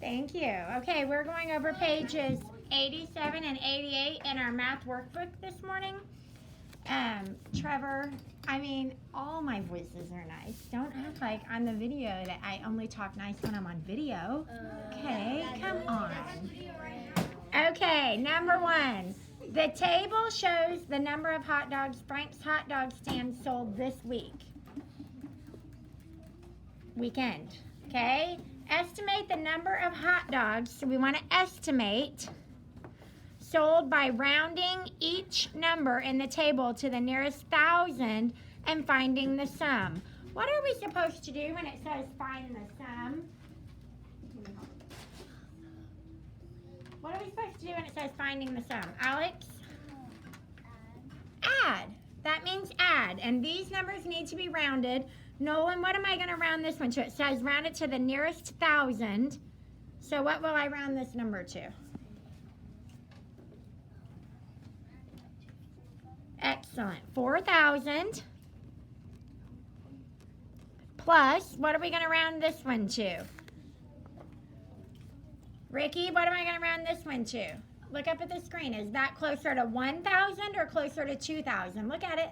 Thank you. Okay, we're going over pages 87 and 88 in our math workbook this morning. Trevor, all my voices are nice. Don't act like on the video that I only talk nice when I'm on video. Okay, come on. Okay, number one. The table shows the number of hot dogs Frank's Hot Dog Stand sold this weekend. Okay? Estimate the number of hot dogs. So we want to estimate sold by rounding each number in the table to the nearest 1,000 and finding the sum. What are we supposed to do when it says find the sum? What are we supposed to do when it says finding the sum? Alex? Add. That means add. And these numbers need to be rounded. Nolan, what am I going to round this one to? It says round it to the nearest 1,000. So what will I round this number to? Excellent. 4,000 plus, what are we going to round this one to? Ricky, what am I going to round this one to? Look up at the screen. Is that closer to 1,000 or closer to 2,000? Look at it.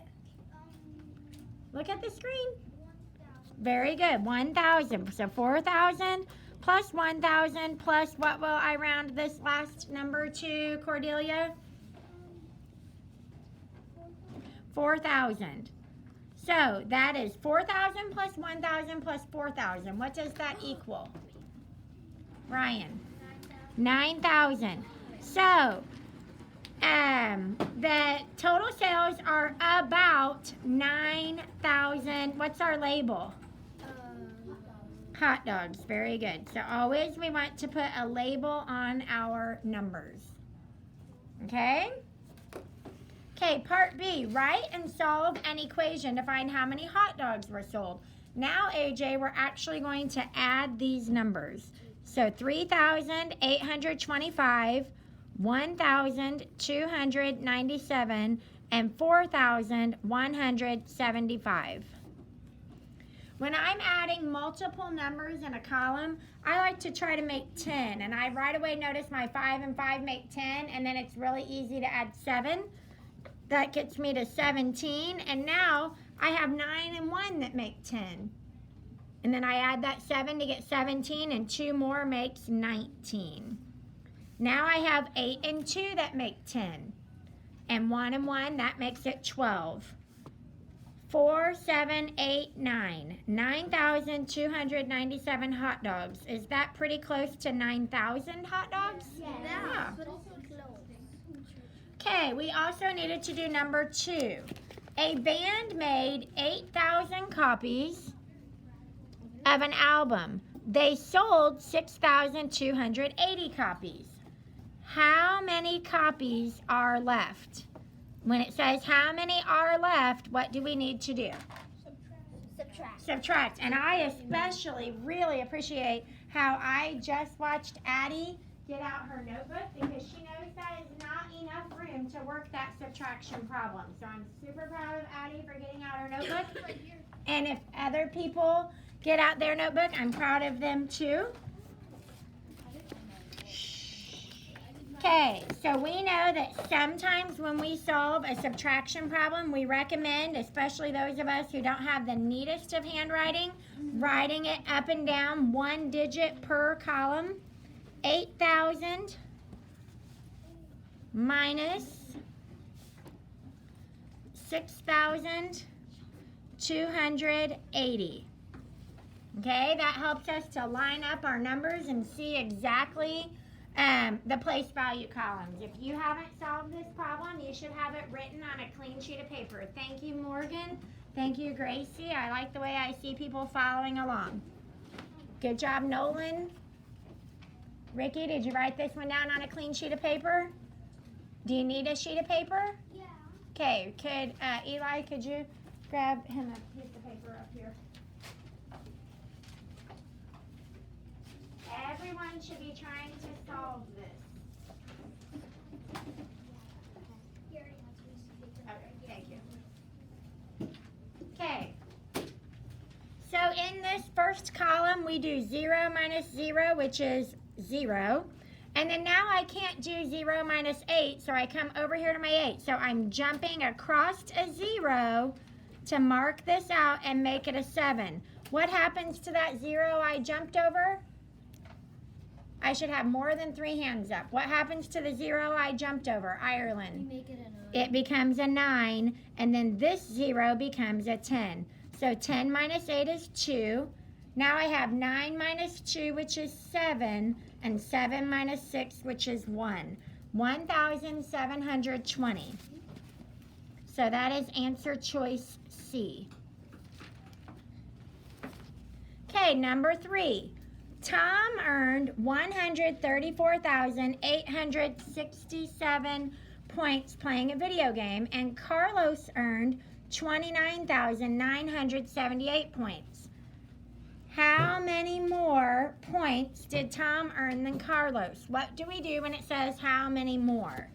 Look at the screen. Very good. 1,000. So 4,000 plus 1,000 plus what will I round this last number to, Cordelia? 4,000. So that is 4,000 plus 1,000 plus 4,000. What does that equal? Ryan? 9,000. So the total sales are about 9,000. What's our label? Hot dogs. Very good. So always we want to put a label on our numbers. Okay? Okay, part B. Write and solve an equation to find how many hot dogs were sold. Now, AJ, we're actually going to add these numbers. So 3,825, 1,297, and 4,175. When I'm adding multiple numbers in a column, I like to try to make 10. And I right away notice my 5 and 5 make 10, and then it's really easy to add 7. That gets me to 17, and now I have 9 and 1 that make 10. And then I add that 7 to get 17, and 2 more makes 19. Now I have 8 and 2 that make 10. And 1 and 1, that makes it 12. 4, 7, 8, 9. 9,297 hot dogs. Is that pretty close to 9,000 hot dogs? Yeah. Okay, we also needed to do number 2. A band made 8,000 copies of an album. They sold 6,280 copies. How many copies are left? When it says how many are left, what do we need to do? Subtract. And I especially really appreciate how I just watched Addie get out her notebook because she knows that is not enough room to work that subtraction problem. So I'm super proud of Addie for getting out her notebook. And if other people get out their notebook, I'm proud of them too. Okay, so we know that sometimes when we solve a subtraction problem, we recommend, especially those of us who don't have the neatest of handwriting, writing it up and down 1 digit per column. 8,000 minus 6,280. Okay, that helps us to line up our numbers and see exactly the place value columns. If you haven't solved this problem, you should have it written on a clean sheet of paper. Thank you, Morgan. Thank you, Gracie. I like the way I see people following along. Good job, Nolan. Ricky, did you write this one down on a clean sheet of paper? Do you need a sheet of paper? Yeah. Okay, Eli, could you grab him a piece of paper up here? Everyone should be trying to solve this. Okay, thank you. Okay. So in this first column, we do 0 minus 0, which is 0. And then now I can't do 0 minus 8, so I come over here to my 8. So I'm jumping across a 0 to mark this out and make it a 7. What happens to that 0 I jumped over? I should have more than 3 hands up. What happens to the 0 I jumped over? Ireland. You make it a 9. It becomes a 9, and then this 0 becomes a 10. So 10 minus 8 is 2. Now I have 9 minus 2, which is 7, and 7 minus 6, which is 1. 1,720. So that is answer choice C. Okay, number 3. Tom earned 134,867 points playing a video game, and Carlos earned 29,978 points. How many more points did Tom earn than Carlos? What do we do when it says how many more?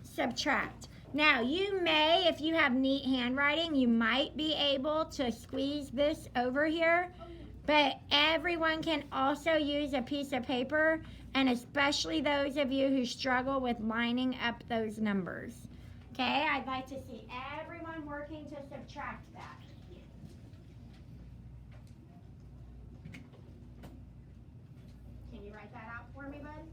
Subtract. Now, you may, if you have neat handwriting, you might be able to squeeze this over here, but everyone can also use a piece of paper, and especially those of you who struggle with lining up those numbers. Okay, I'd like to see everyone working to subtract that. Can you write that out for me, bud?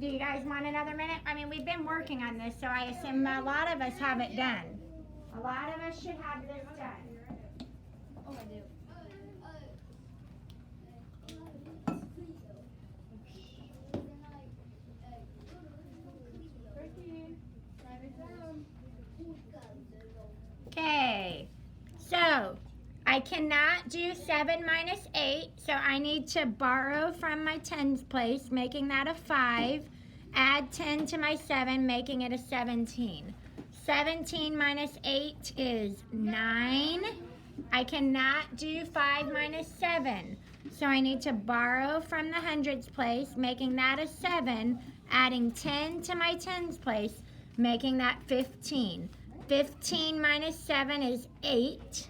Do you guys want another minute? I mean, we've been working on this, so I assume a lot of us have it done. A lot of us should have this done. Oh, I do. Okay, so I cannot do 7 minus 8, so I need to borrow from my tens place, making that a 5. Add 10 to my 7, making it a 17. 17 minus 8 is 9. I cannot do 5 minus 7, so I need to borrow from the hundreds place, making that a 7. Adding 10 to my tens place, making that 15. 15 minus 7 is 8.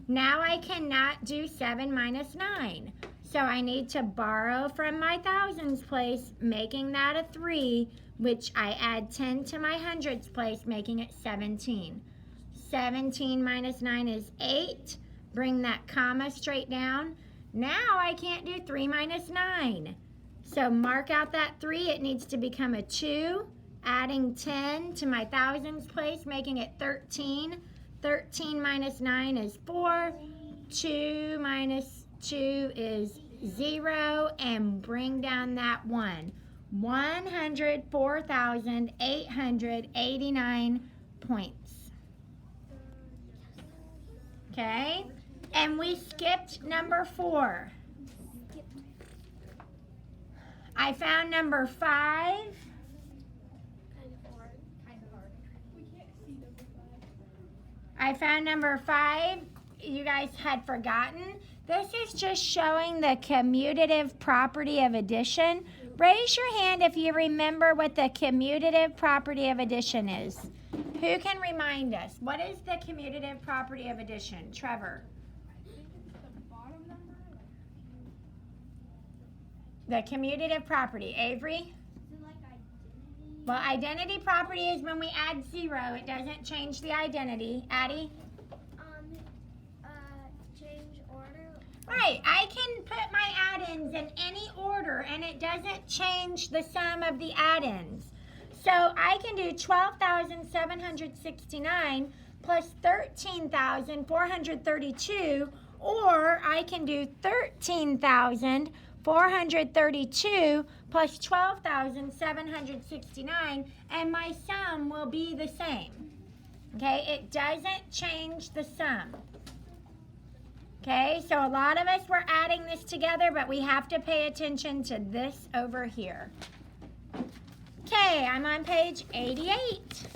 Now I cannot do 7 minus 9. So I need to borrow from my thousands place, making that a 3, which I add 10 to my hundreds place, making it 17. 17 minus 9 is 8. Bring that comma straight down. Now I can't do 3 minus 9. So mark out that 3. It needs to become a 2. Adding 10 to my thousands place, making it 13. 13 minus 9 is 4. 2 minus 2 is 0. And bring down that 1. 104,889 points. Okay? And we skipped number 4. I found number 5. I found number 5. You guys had forgotten. This is just showing the commutative property of addition. Raise your hand if you remember what the commutative property of addition is. Who can remind us? What is the commutative property of addition? Trevor. The commutative property. Avery? Well, identity property is when we add 0. It doesn't change the identity. Addie? Change order. Right. I can put my add-ins in any order, and it doesn't change the sum of the add-ins. So I can do 12,769 plus 13,432, or I can do 13,432 432 plus 12,769, and my sum will be the same. Okay, it doesn't change the sum. Okay, so a lot of us were adding this together, but we have to pay attention to this over here. Okay, I'm on page 88.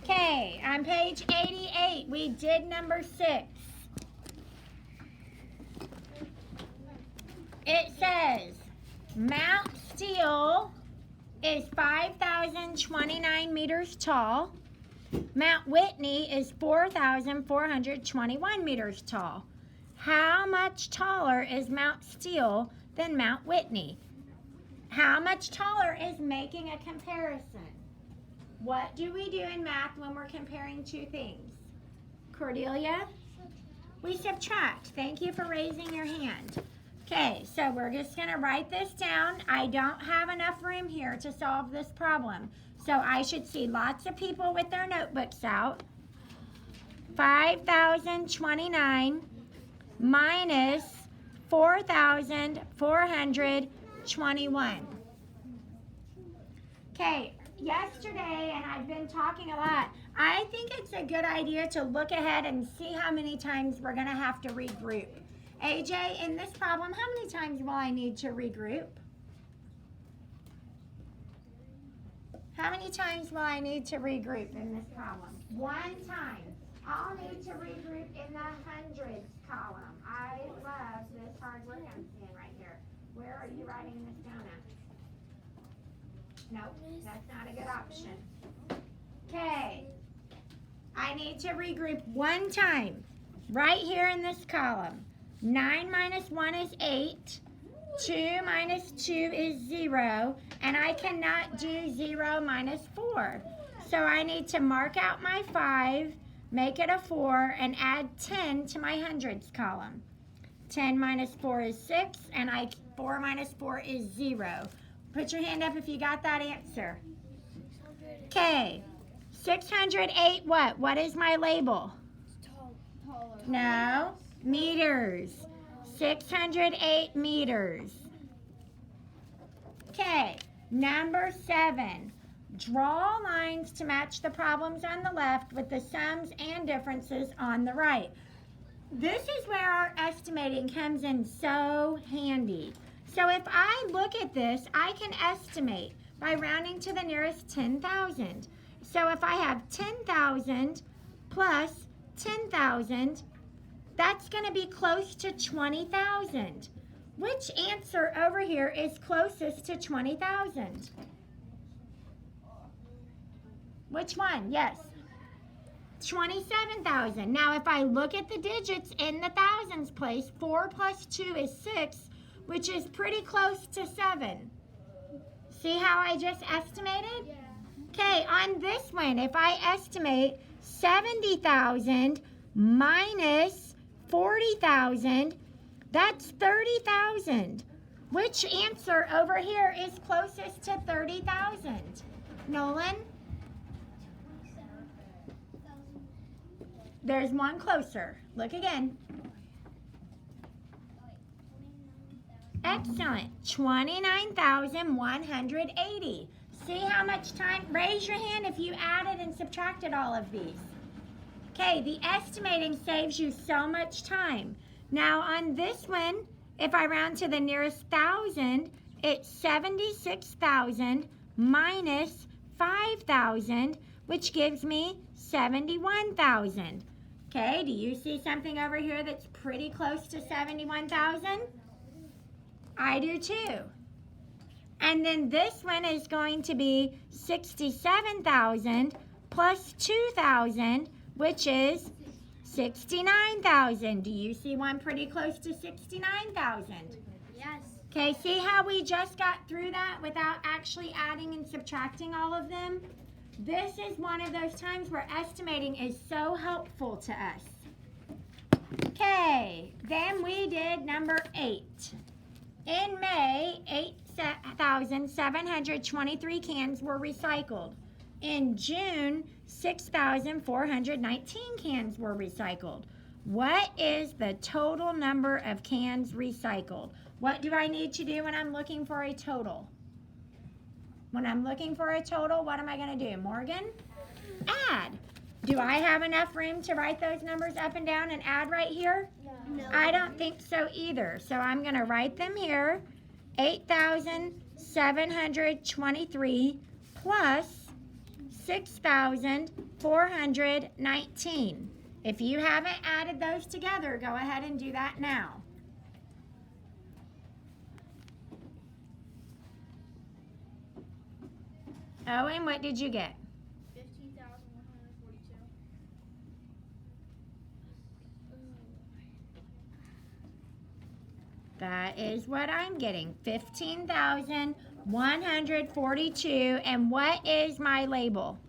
Okay, on page 88, we did number 6. It says Mount Steele is 5,029 meters tall. Mount Whitney is 4,421 meters tall. How much taller is Mount Steele than Mount Whitney? How much taller is making a comparison? What do we do in math when we're comparing two things? Cordelia? We subtract. Thank you for raising your hand. Okay, so we're just going to write this down. I don't have enough room here to solve this problem. So I should see lots of people with their notebooks out. 5,029 minus 4,421. Okay, yesterday, and I've been talking a lot, I think it's a good idea to look ahead and see how many times we're going to have to regroup. AJ, in this problem, how many times will I need to regroup? How many times will I need to regroup in this problem? One time. I'll need to regroup in the hundreds column. I love this hard work I'm seeing right here. Where are you writing this down at? Nope, that's not a good option. Okay. I need to regroup one time. Right here in this column. 9 minus 1 is 8. 2 minus 2 is 0. And I cannot do 0 minus 4. So I need to mark out my 5, make it a 4, and add 10 to my hundreds column. 10 minus 4 is 6, and 4 minus 4 is 0. Put your hand up if you got that answer. Okay. 608 what? What is my label? Taller. No. Meters. 608 meters. Okay. Number 7. Draw lines to match the problems on the left with the sums and differences on the right. This is where our estimating comes in so handy. So if I look at this, I can estimate by rounding to the nearest 10,000. So if I have 10,000 plus 10,000, that's going to be close to 20,000. Which answer over here is closest to 20,000? Which one? Yes. 27,000. Now if I look at the digits in the thousands place, 4 plus 2 is 6, which is pretty close to 7. See how I just estimated? Yeah. Okay, on this one, if I estimate 70,000 minus 40,000, that's 30,000. Which answer over here is closest to 30,000? Nolan? There's one closer. Look again. Excellent. 29,180. See how much time? Raise your hand if you added and subtracted all of these. Okay, the estimating saves you so much time. Now on this one, if I round to the nearest 1,000, it's 76,000 minus 5,000, which gives me 71,000. Okay, do you see something over here that's pretty close to 71,000? I do too. And then this one is going to be 67,000 plus 2,000, which is 69,000. Do you see one pretty close to 69,000? Yes. Okay, see how we just got through that without actually adding and subtracting all of them? This is one of those times where estimating is so helpful to us. Okay, then we did number 8. In May, 8,723 cans were recycled. In June, 6,419 cans were recycled. What is the total number of cans recycled? What do I need to do when I'm looking for a total? When I'm looking for a total, what am I going to do? Morgan? Add. Do I have enough room to write those numbers up and down and add right here? No. I don't think so either. So I'm going to write them here. 8,723 plus 6,419. If you haven't added those together, go ahead and do that now. Owen, what did you get? 15,142. That is what I'm getting. 15,142. And what is my label?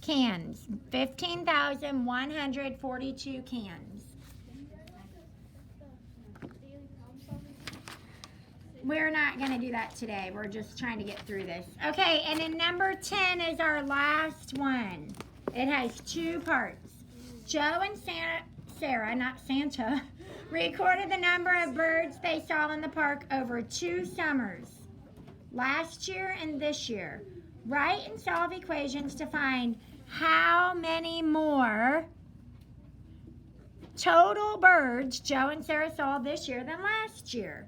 Cans. 15,142 cans. We're not going to do that today. We're just trying to get through this. Okay, and then number 10 is our last one. It has two parts. Joe and Sarah, not Santa, recorded the number of birds they saw in the park over 2 summers, last year and this year. Write and solve equations to find how many more total birds Joe and Sarah saw this year than last year.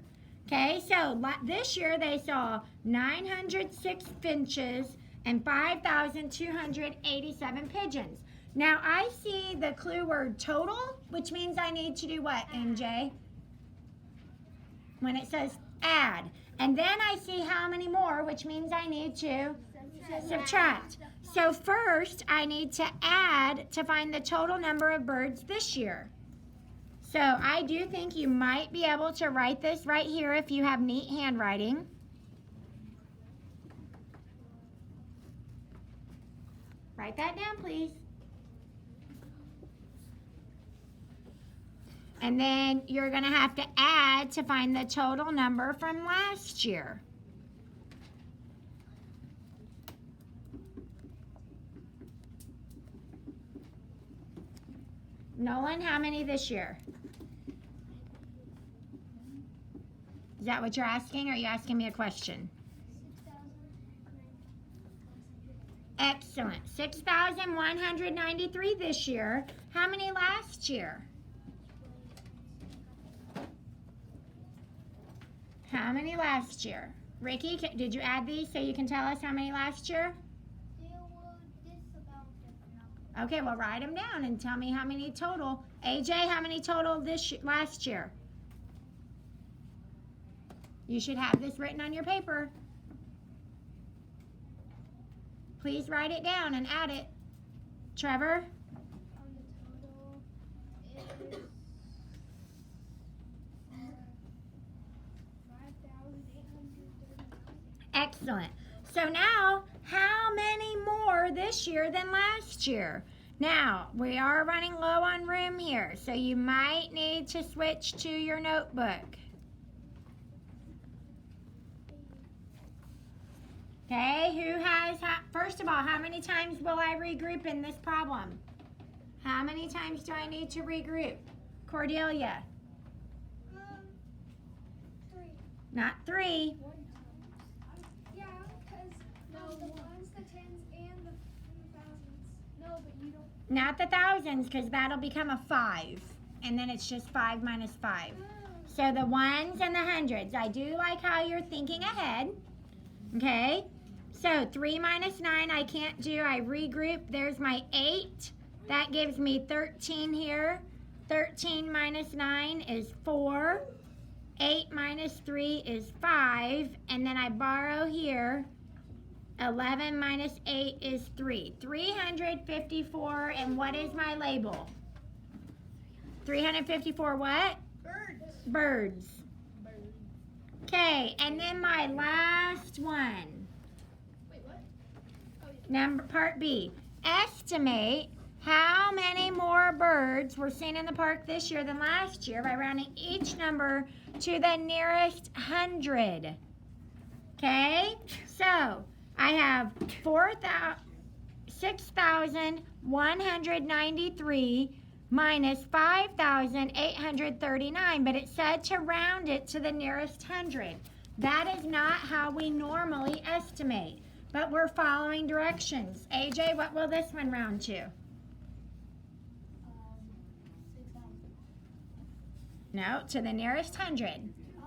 Okay, so this year they saw 906 finches and 5,287 pigeons. Now I see the clue word total, which means I need to do what, MJ? When it says add. And then I see how many more, which means I need to subtract. So first I need to add to find the total number of birds this year. So I do think you might be able to write this right here if you have neat handwriting. Write that down, please. And then you're going to have to add to find the total number from last year. Nolan, how many this year? Is that what you're asking, or are you asking me a question? Excellent. 6,193 this year. How many last year? How many last year? Ricky, did you add these so you can tell us how many last year? Okay, well, write them down and tell me how many total. AJ, how many total last year? You should have this written on your paper. Please write it down and add it. Trevor? The total is 5,839. Excellent. So now, how many more this year than last year? Now, we are running low on room here, so you might need to switch to your notebook. Okay, who has, first of all, how many times will I regroup in this problem? How many times do I need to regroup? Cordelia? 3. Not 3. Yeah, because the ones, the tens, and the thousands. No, but you don't. Not the thousands, because that'll become a 5. And then it's just 5 minus 5. So the ones and the hundreds. I do like how you're thinking ahead. Okay? So 3 minus 9 I can't do. I regroup. There's my 8. That gives me 13 here. 13 minus 9 is 4. 8 minus 3 is 5. And then I borrow here. 11 minus 8 is 3. 354, and what is my label? 354 what? Birds. Birds. Okay, and then my last one. Wait, what? Oh, yeah. Number part B. Estimate how many more birds were seen in the park this year than last year by rounding each number to the nearest 100. Okay, so I have 6,193 minus 5,839, but it said to round it to the nearest hundred. That is not how we normally estimate, but we're following directions. AJ, what will this one round to? 6,000. No, to the nearest hundred.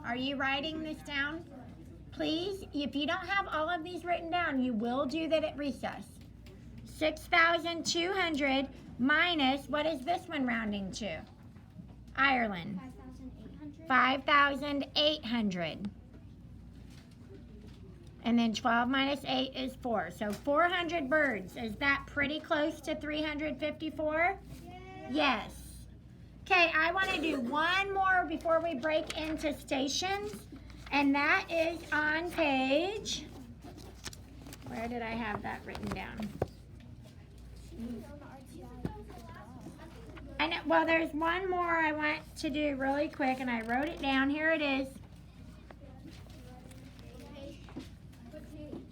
Are you writing this down? Please, if you don't have all of these written down, you will do that at recess. 6,200 minus, what is this one rounding to? Ireland. 5,800. 5,800. And then 12 minus 8 is 4. So 400 birds. Is that pretty close to 354? Yes. Okay, I want to do one more before we break into stations. And that is on page, where did I have that written down? I know, well, there's one more I want to do really quick, and I wrote it down. Here it is.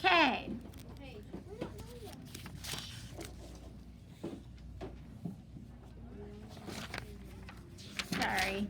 Okay. Sorry.